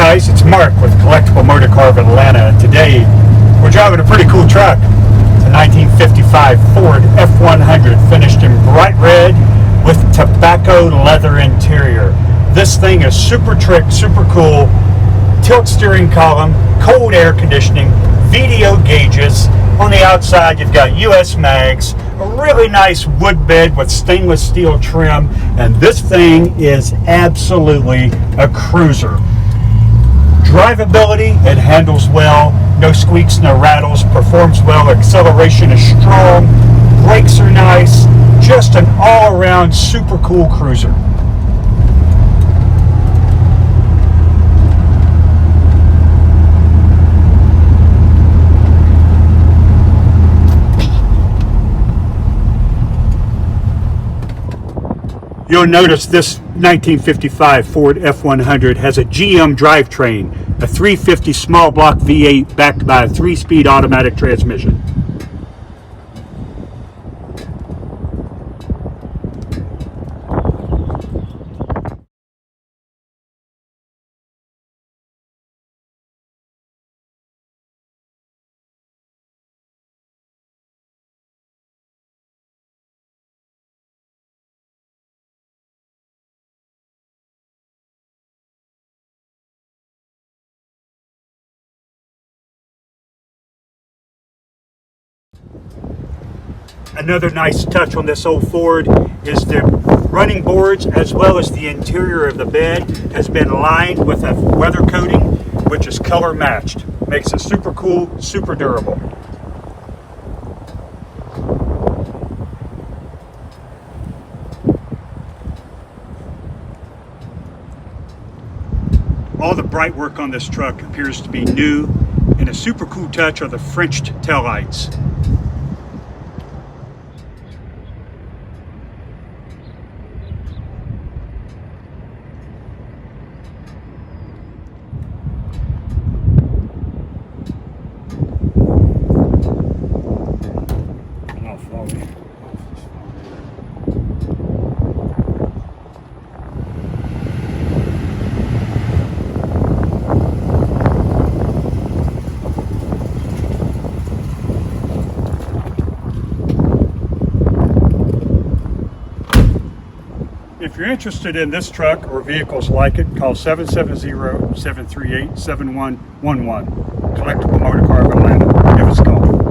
guys, it's Mark with Collectible Motorcar of Atlanta. Today we're driving a pretty cool truck. It's a 1955 Ford F100 finished in bright red with tobacco leather interior. This thing is super trick, super cool. Tilt steering column, cold air conditioning, VDO gauges. On the outside you've got US mags, a really nice wood bed with stainless steel trim, and this thing is absolutely a cruiser. Drivability, it handles well, no squeaks, no rattles, performs well, acceleration is strong, brakes are nice, just an all-around super cool cruiser. You'll notice this 1955 Ford F100 has a GM drivetrain, a 350 small block V8 backed by a 3-speed automatic transmission. Another nice touch on this old Ford is the running boards, as well as the interior of the bed has been lined with a weather coating which is color matched. Makes it super cool, super durable. All the bright work on this truck appears to be new, and a super cool touch are the Frenched taillights. If you're interested in this truck or vehicles like it, call 770-738-7111. Collectible Motorcar of Atlanta. Give us a call.